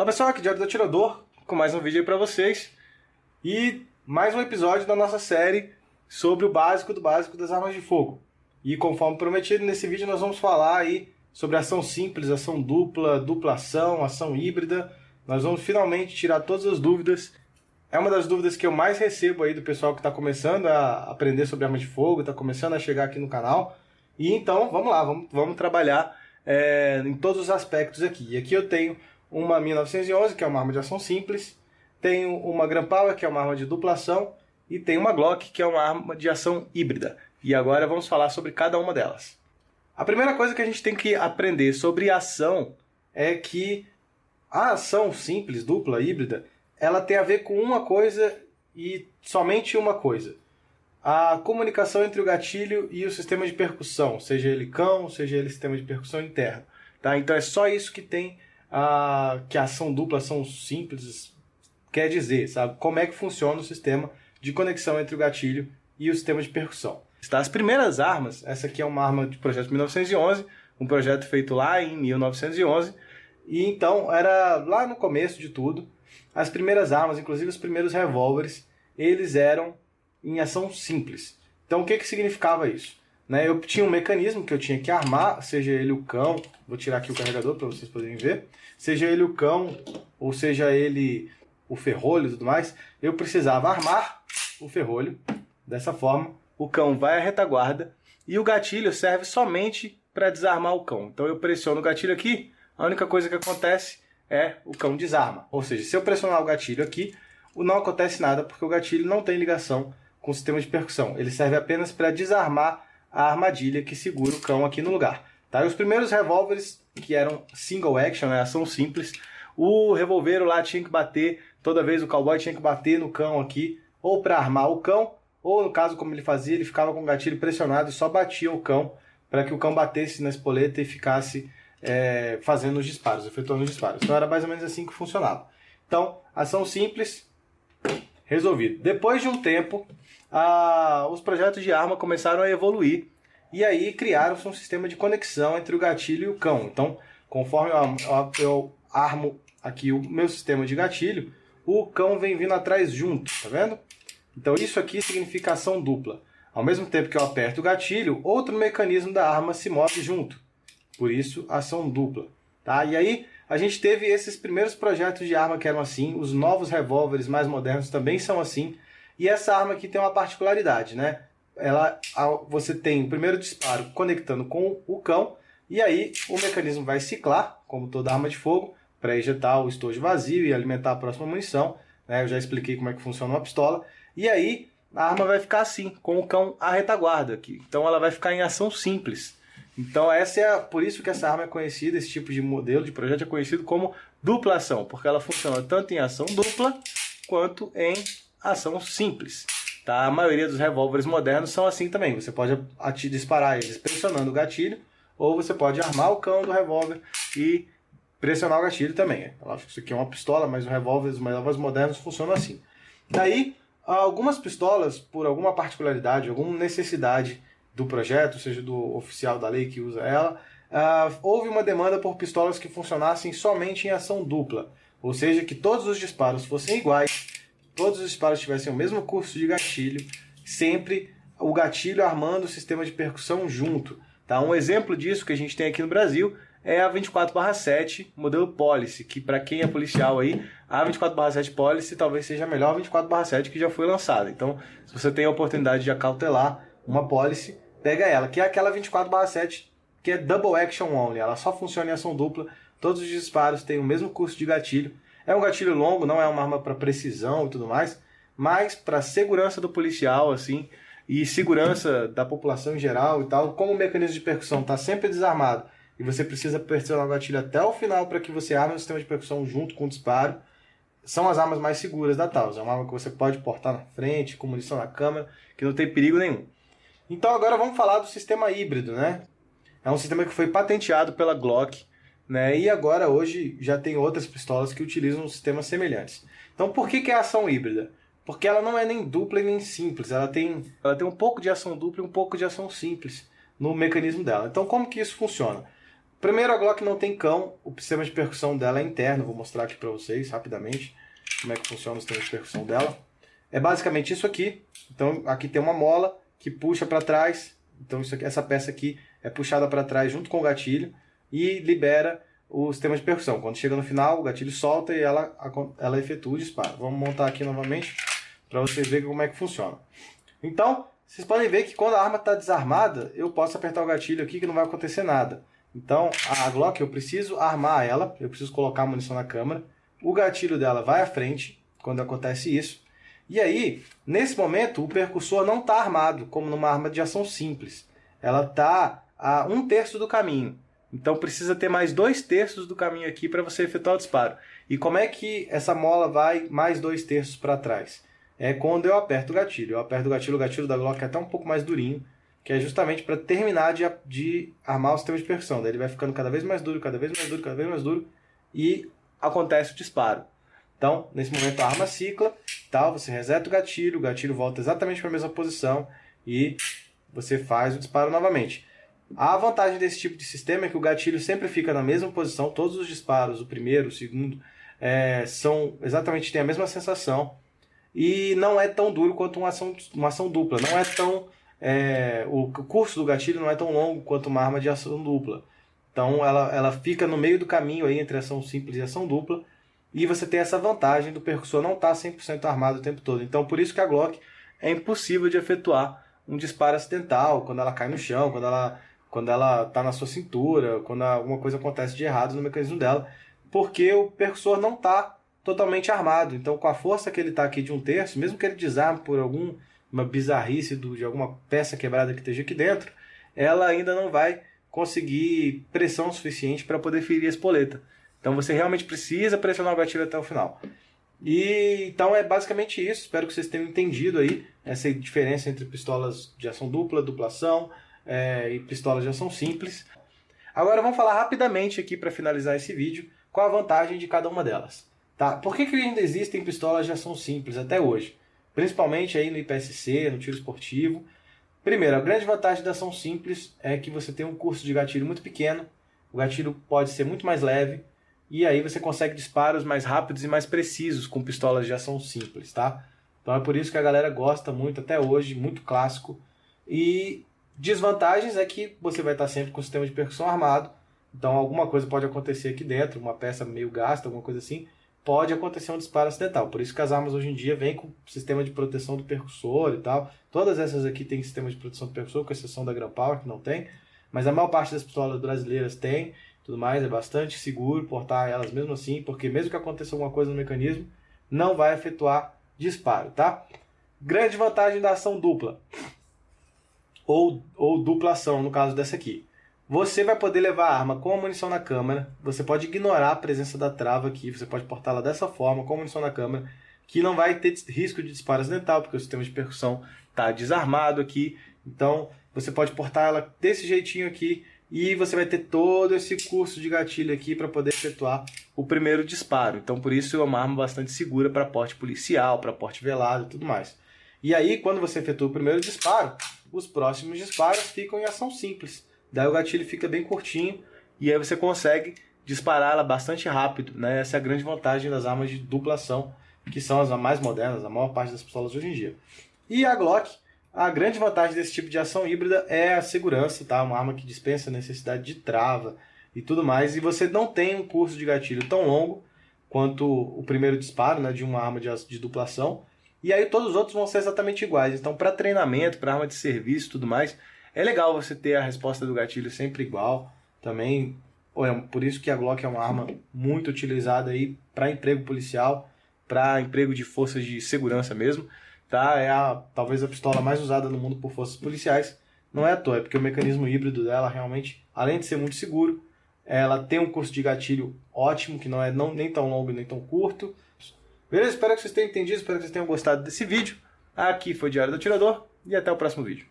Fala pessoal, aqui é Diário do Atirador, com mais um vídeo aí pra vocês. E mais um episódio da nossa série sobre o básico do básico das armas de fogo. E conforme prometido, nesse vídeo nós vamos falar aí sobre ação simples, ação dupla, dupla ação, ação híbrida. Nós vamos finalmente tirar todas as dúvidas. É uma das dúvidas que eu mais recebo aí do pessoal que está começando a aprender sobre armas de fogo, está começando a chegar aqui no canal. E então, vamos lá, vamos trabalhar em todos os aspectos aqui. E aqui eu tenho uma 1911, que é uma arma de ação simples, tenho uma Gunpowder, que é uma arma de dupla ação, e tenho uma Glock, que é uma arma de ação híbrida. E agora vamos falar sobre cada uma delas. A primeira coisa que a gente tem que aprender sobre ação é que a ação simples, dupla, híbrida, ela tem a ver com uma coisa e somente uma coisa. A comunicação entre o gatilho e o sistema de percussão, seja ele cão, seja ele sistema de percussão interno. Tá? Então é só isso que tem que a ação dupla, ação simples, quer dizer, sabe? Como é que funciona o sistema de conexão entre o gatilho e o sistema de percussão. As primeiras armas, essa aqui é uma arma de projeto 1911, um projeto feito lá em 1911, e então era lá no começo de tudo. As primeiras armas, inclusive os primeiros revólveres, eles eram em ação simples. Então o que significava isso? Eu tinha um mecanismo que eu tinha que armar, seja ele o cão, vou tirar aqui o carregador para vocês poderem ver, seja ele o cão ou seja ele o ferrolho e tudo mais, eu precisava armar o ferrolho dessa forma, o cão vai à retaguarda e o gatilho serve somente para desarmar o cão. Então eu pressiono o gatilho aqui, a única coisa que acontece é o cão desarma. Ou seja, se eu pressionar o gatilho aqui, não acontece nada porque o gatilho não tem ligação com o sistema de percussão. Ele serve apenas para desarmar a armadilha que segura o cão aqui no lugar. Tá? E os primeiros revólveres, que eram single action, ação simples, o revolveiro lá tinha que bater, toda vez o cowboy tinha que bater no cão aqui, ou para armar o cão, ou no caso como ele fazia, ele ficava com o gatilho pressionado e só batia o cão, para que o cão batesse na espoleta e ficasse fazendo os disparos, efetuando os disparos. Então era mais ou menos assim que funcionava. Então, ação simples, resolvido. Depois de um tempo, os projetos de arma começaram a evoluir e aí criaram-se um sistema de conexão entre o gatilho e o cão. Então, conforme eu armo aqui o meu sistema de gatilho, o cão vem vindo atrás junto, tá vendo? Então isso aqui significa ação dupla. Ao mesmo tempo que eu aperto o gatilho, outro mecanismo da arma se move junto. Por isso, ação dupla. Tá? E aí, a gente teve esses primeiros projetos de arma que eram assim, os novos revólveres mais modernos também são assim, e essa arma aqui tem uma particularidade, né? Você tem o primeiro disparo conectando com o cão, e aí o mecanismo vai ciclar, como toda arma de fogo, para ejetar o estojo vazio e alimentar a próxima munição. Eu já expliquei como é que funciona uma pistola. E aí a arma vai ficar assim, com o cão à retaguarda aqui. Então ela vai ficar em ação simples. Então por isso que essa arma é conhecida, esse tipo de modelo de projeto é conhecido como dupla ação, porque ela funciona tanto em ação dupla quanto em ação simples. Tá? A maioria dos revólveres modernos são assim também. Você pode disparar eles pressionando o gatilho, ou você pode armar o cão do revólver e pressionar o gatilho também. Eu acho que isso aqui é uma pistola, mas os revólveres modernos funcionam assim. Daí, algumas pistolas, por alguma particularidade, alguma necessidade do projeto, seja do oficial da lei que usa ela, houve uma demanda por pistolas que funcionassem somente em ação dupla. Ou seja, que todos os disparos fossem iguais, todos os disparos tivessem o mesmo curso de gatilho, sempre o gatilho armando o sistema de percussão junto. Tá? Um exemplo disso que a gente tem aqui no Brasil é a 24/7 modelo Policy, que para quem é policial aí, a 24/7 Policy talvez seja a melhor 24/7 que já foi lançada. Então, se você tem a oportunidade de acautelar uma Policy, pega ela, que é aquela 24/7 que é double action only, ela só funciona em ação dupla, todos os disparos têm o mesmo curso de gatilho. É um gatilho longo, não é uma arma para precisão e tudo mais, mas para segurança do policial assim, e segurança da população em geral e tal, como o mecanismo de percussão está sempre desarmado e você precisa pressionar o gatilho até o final para que você arme o sistema de percussão junto com o disparo, são as armas mais seguras da Taurus. É uma arma que você pode portar na frente, com munição na câmera, que não tem perigo nenhum. Então agora vamos falar do sistema híbrido, né? É um sistema que foi patenteado pela Glock, né? E agora hoje já tem outras pistolas que utilizam sistemas semelhantes. Então por que é ação híbrida? Porque ela não é nem dupla e nem simples, ela tem um pouco de ação dupla e um pouco de ação simples no mecanismo dela. Então como que isso funciona? Primeiro, a Glock não tem cão, o sistema de percussão dela é interno, vou mostrar aqui para vocês rapidamente como é que funciona o sistema de percussão dela. É basicamente isso aqui, então aqui tem uma mola que puxa para trás, então isso aqui, essa peça aqui é puxada para trás junto com o gatilho e libera o sistema de percussão. Quando chega no final, o gatilho solta e ela efetua o disparo. Vamos montar aqui novamente para vocês verem como é que funciona. Então, vocês podem ver que quando a arma está desarmada, eu posso apertar o gatilho aqui que não vai acontecer nada. Então, a Glock, eu preciso armar ela, eu preciso colocar a munição na câmera, o gatilho dela vai à frente quando acontece isso, e aí, nesse momento, o percussor não está armado, como numa arma de ação simples. Ela está a 1/3 do caminho. Então precisa ter mais 2/3 do caminho aqui para você efetuar o disparo. E como é que essa mola vai mais 2/3 para trás? É quando eu aperto o gatilho. Eu aperto o gatilho da Glock é até um pouco mais durinho, que é justamente para terminar de armar o sistema de percussão. Daí ele vai ficando cada vez mais duro, cada vez mais duro, cada vez mais duro, e acontece o disparo. Então, nesse momento a arma cicla, tal, você reseta o gatilho volta exatamente para a mesma posição e você faz o disparo novamente. A vantagem desse tipo de sistema é que o gatilho sempre fica na mesma posição, todos os disparos, o primeiro, o segundo, têm a mesma sensação e não é tão duro quanto uma ação dupla. Não é tão, o curso do gatilho não é tão longo quanto uma arma de ação dupla. Então ela fica no meio do caminho aí entre ação simples e ação dupla. E você tem essa vantagem do percussor não estar 100% armado o tempo todo. Então, por isso que a Glock é impossível de efetuar um disparo acidental, quando ela cai no chão, quando ela está na sua cintura, quando alguma coisa acontece de errado no mecanismo dela, porque o percussor não está totalmente armado. Então, com a força que ele está aqui de 1/3, mesmo que ele desarme por alguma bizarrice de alguma peça quebrada que esteja aqui dentro, ela ainda não vai conseguir pressão suficiente para poder ferir a espoleta. Então você realmente precisa pressionar o gatilho até o final. E então é basicamente isso. Espero que vocês tenham entendido aí essa diferença entre pistolas de ação dupla, duplação e pistolas de ação simples. Agora vamos falar rapidamente aqui para finalizar esse vídeo qual a vantagem de cada uma delas. Tá? Por que ainda existem pistolas de ação simples até hoje? Principalmente aí no IPSC, no tiro esportivo. Primeiro, a grande vantagem da ação simples é que você tem um curso de gatilho muito pequeno, o gatilho pode ser muito mais leve, e aí você consegue disparos mais rápidos e mais precisos com pistolas de ação simples, tá? Então é por isso que a galera gosta muito até hoje, muito clássico. E desvantagens é que você vai estar sempre com o sistema de percussão armado, então alguma coisa pode acontecer aqui dentro, uma peça meio gasta, alguma coisa assim, pode acontecer um disparo acidental. Por isso que as armas hoje em dia vêm com sistema de proteção do percussor e tal. Todas essas aqui têm sistema de proteção do percussor, com exceção da Gun Power, que não tem. Mas a maior parte das pistolas brasileiras tem, tudo mais, é bastante seguro portar elas mesmo assim, porque mesmo que aconteça alguma coisa no mecanismo, não vai efetuar disparo, tá? Grande vantagem da ação dupla, ou duplação, no caso dessa aqui. Você vai poder levar a arma com a munição na câmera, você pode ignorar a presença da trava aqui, você pode portá-la dessa forma, com a munição na câmera, que não vai ter risco de disparo acidental, porque o sistema de percussão está desarmado aqui. Então, você pode portar ela desse jeitinho aqui, e você vai ter todo esse curso de gatilho aqui para poder efetuar o primeiro disparo. Então, por isso é uma arma bastante segura para porte policial, para porte velado e tudo mais. E aí, quando você efetua o primeiro disparo, os próximos disparos ficam em ação simples. Daí o gatilho fica bem curtinho e aí você consegue disparar ela bastante rápido, né? Essa é a grande vantagem das armas de duplação, que são as mais modernas, a maior parte das pistolas hoje em dia. E a Glock, a grande vantagem desse tipo de ação híbrida é a segurança, tá? Uma arma que dispensa a necessidade de trava e tudo mais, e você não tem um curso de gatilho tão longo quanto o primeiro disparo, né, de uma arma de duplação, e aí todos os outros vão ser exatamente iguais. Então, para treinamento, para arma de serviço e tudo mais, é legal você ter a resposta do gatilho sempre igual. Também, por isso que a Glock é uma arma muito utilizada aí para emprego policial, para emprego de forças de segurança mesmo. Tá? É talvez a pistola mais usada no mundo por forças policiais. Não é à toa, é porque o mecanismo híbrido dela realmente, além de ser muito seguro, ela tem um curso de gatilho ótimo, que não é nem tão longo nem tão curto. Beleza? Espero que vocês tenham entendido, espero que vocês tenham gostado desse vídeo. Aqui foi o Diário do Atirador e até o próximo vídeo.